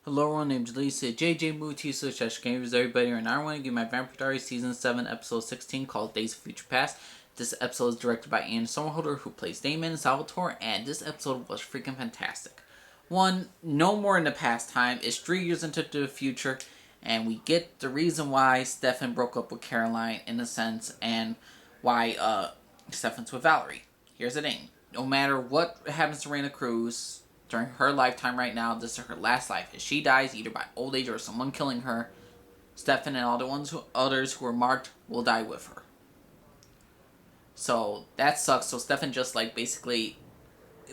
Hello everyone, name's Lisa, JJ Muti, Such Games, everybody, and I want to give my Vampire Diaries Season 7, Episode 16, called Days of Future Past. This episode is directed by Ann Somerhalder, who plays Damon Salvatore, and this episode was freaking fantastic. One, no more in the past time, it's 3 years into the future, and we get the reason why Stefan broke up with Caroline, in a sense, and why, Stefan's with Valerie. Here's the thing, no matter what happens to Reina Cruz, during her lifetime right now, this is her last life. If she dies either by old age or someone killing her, Stefan and all the others who are marked will die with her. So that sucks. So Stefan just basically,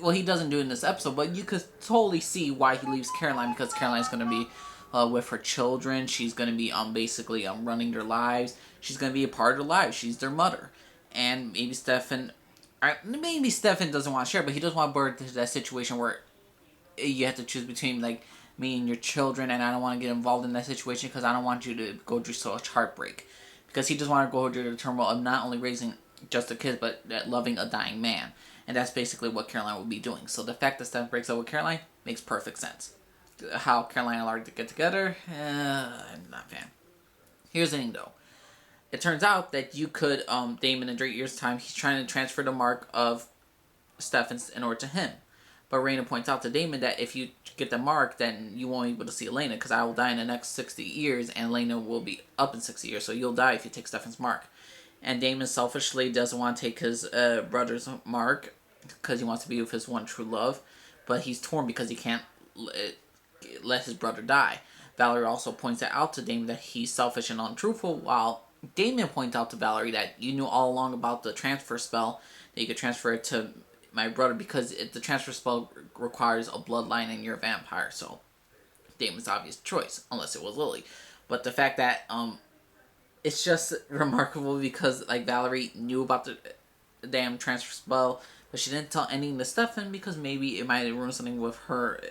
well, he doesn't do it in this episode, but you could totally see why he leaves Caroline, because Caroline's going to be with her children. She's going to be basically running their lives. She's going to be a part of their lives. She's their mother, and maybe Stefan doesn't want to share, but he doesn't want to burn into that situation where you have to choose between me and your children, and I don't want to get involved in that situation because I don't want you to go through so much heartbreak, because he just want to go through the turmoil of not only raising just a kid but loving a dying man, and that's basically what Caroline would be doing. So the fact that Steph breaks up with Caroline makes perfect sense. How Caroline allowed to get together, I'm not a fan. Here's the thing though, it turns out that you could Damon in 3 years time, he's trying to transfer the mark of Stefan in order to him. But Reina points out to Damon that if you get the mark, then you won't be able to see Elena, because I will die in the next 60 years, and Elena will be up in 60 years, so you'll die if you take Stefan's mark. And Damon selfishly doesn't want to take his brother's mark, because he wants to be with his one true love, but he's torn because he can't let his brother die. Valerie also points out to Damon that he's selfish and untruthful, while Damon points out to Valerie that you knew all along about the transfer spell, that you could transfer it to my brother, because the transfer spell requires a bloodline and you're a vampire, so Damon's obvious choice, unless it was Lily. But the fact that it's just remarkable, because Valerie knew about the damn transfer spell, but she didn't tell anything to Stefan, because maybe it might have ruined something with her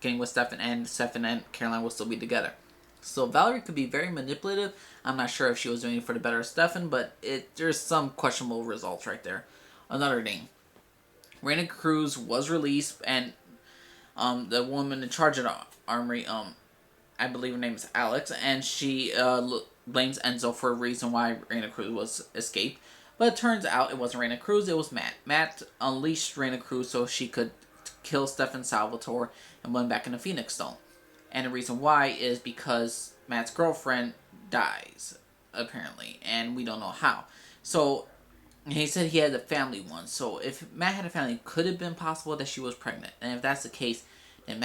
getting with Stefan and Caroline will still be together. So Valerie could be very manipulative. I'm not sure if she was doing it for the better of Stefan, but there's some questionable results right there. Another thing, Reina Cruz was released, and the woman in charge of the armory, I believe her name is Alex, and she blames Enzo for a reason why Reina Cruz was escaped. But it turns out it wasn't Reina Cruz, it was Matt. Matt unleashed Reina Cruz so she could kill Stefan Salvatore and went back in the Phoenix Stone. And the reason why is because Matt's girlfriend dies, apparently, and we don't know how. So he said he had a family one, so if Matt had a family, it could have been possible that she was pregnant. And if that's the case, then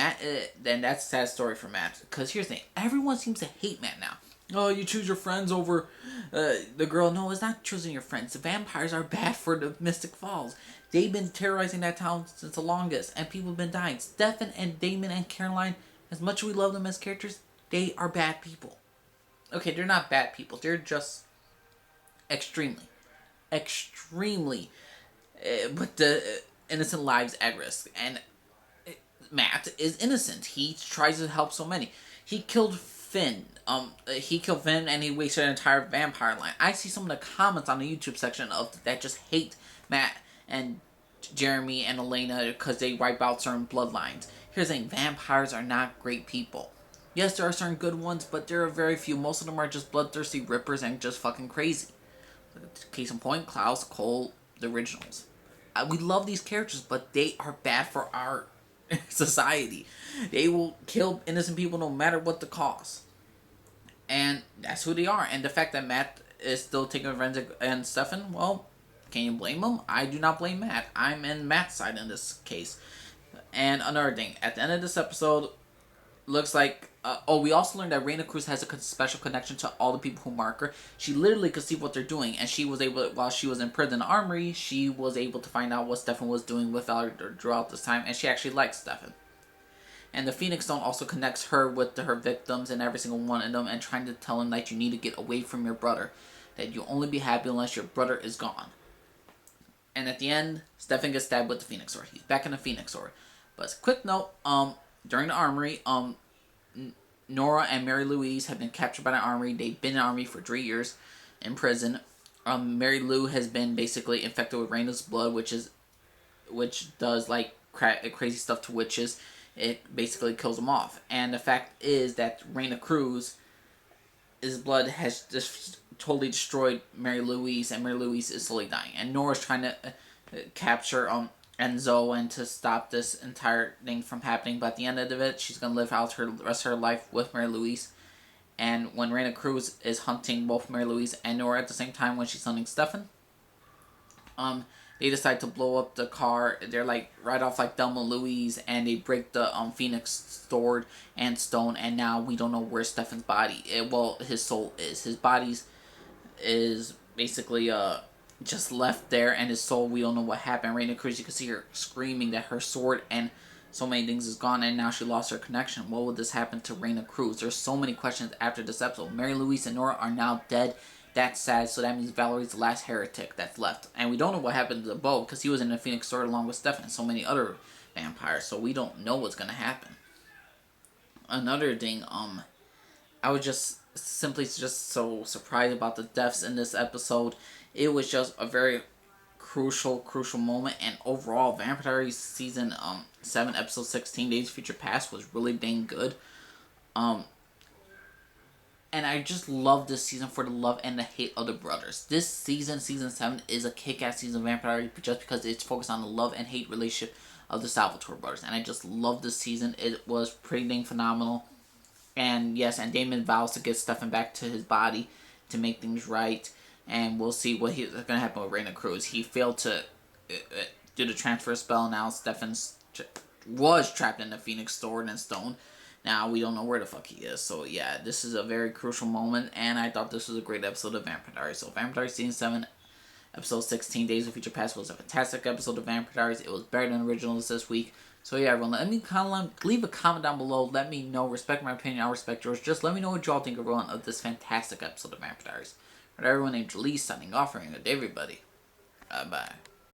then that's a sad story for Matt. Because here's the thing, everyone seems to hate Matt now. Oh, you choose your friends over the girl. No, it's not choosing your friends. The vampires are bad for the Mystic Falls. They've been terrorizing that town since the longest, and people have been dying. Stefan and Damon and Caroline, as much as we love them as characters, they are bad people. Okay, they're not bad people. They're just extremely put the innocent lives at risk. And Matt is innocent. He tries to help so many. He killed Finn. And he wasted an entire vampire line. I see some of the comments on the YouTube section of that just hate Matt and Jeremy and Elena because they wipe out certain bloodlines. Here's the thing, vampires are not great people. Yes, there are certain good ones, but there are very few. Most of them are just bloodthirsty rippers and just fucking crazy. Case in point, Klaus, Cole, the originals. We love these characters, but they are bad for our society. They will kill innocent people no matter what the cost. And that's who they are. And the fact that Matt is still taking revenge and Stefan, well, can you blame him? I do not blame Matt. I'm in Matt's side in this case. And another thing, at the end of this episode, looks like we also learned that Reina Cruz has a special connection to all the people who mark her. She literally could see what they're doing, and she was able, while she was in prison in the armory, she was able to find out what Stefan was doing with Valerie throughout this time, and she actually likes Stefan. And the Phoenix Stone also connects her with her victims and every single one of them, and trying to tell them that you need to get away from your brother, that you'll only be happy unless your brother is gone. And at the end, Stefan gets stabbed with the Phoenix Sword. He's back in the Phoenix Sword. But as a quick note, during the armory, Nora and Mary Louise have been captured by the armory. They've been in the army for 3 years in prison. Mary Lou has been basically infected with Reina's blood, which does crazy stuff to witches. it basically kills him off. And the fact is that Reina Cruz, his blood has just totally destroyed Mary Louise, and Mary Louise is slowly dying. And Nora's trying to capture Enzo and to stop this entire thing from happening. But at the end of it, she's gonna live out the rest of her life with Mary Louise. And when Reina Cruz is hunting both Mary Louise and Nora at the same time when she's hunting Stefan, they decide to blow up the car. They're like right off like Thelma Louise, and they break the Phoenix sword and stone. And now we don't know where Stefan's body, his soul is. His body's is basically just left there, and his soul, we don't know what happened. Reina Cruz, you can see her screaming that her sword and so many things is gone, and now she lost her connection. What would this happen to Reina Cruz? There's so many questions after this episode. Mary Louise and Nora are now dead. That's sad, so that means Valerie's the last heretic that's left. And we don't know what happened to Bo, because he was in the Phoenix Sword along with Stefan and so many other vampires, so we don't know what's gonna happen. Another thing, I was just simply just so surprised about the deaths in this episode. It was just a very crucial moment, and overall Vampire Diaries season 7 episode 16 Days of Future Past was really dang good. And I just love this season for the love and the hate of the brothers. This season 7, is a kick-ass season of Vampire Diaries just because it's focused on the love and hate relationship of the Salvatore brothers. And I just love this season. It was pretty dang phenomenal. And yes, and Damon vows to get Stefan back to his body to make things right. And we'll see what's going to happen with Reina Cruz. He failed to do the transfer spell. Now Stefan was trapped in the Phoenix Sword and Stone. Now we don't know where the fuck he is. So yeah, this is a very crucial moment, and I thought this was a great episode of Vampire Diaries. So Vampire Diaries Season 7, Episode 16, Days of Future Past was a fantastic episode of Vampire Diaries. It was better than originals this week. So yeah, everyone, leave a comment down below. Let me know. Respect my opinion. I'll respect yours. Just let me know what y'all think, everyone, of this fantastic episode of Vampire Diaries. For everyone named Lee, signing off, and good day, everybody. Bye-bye.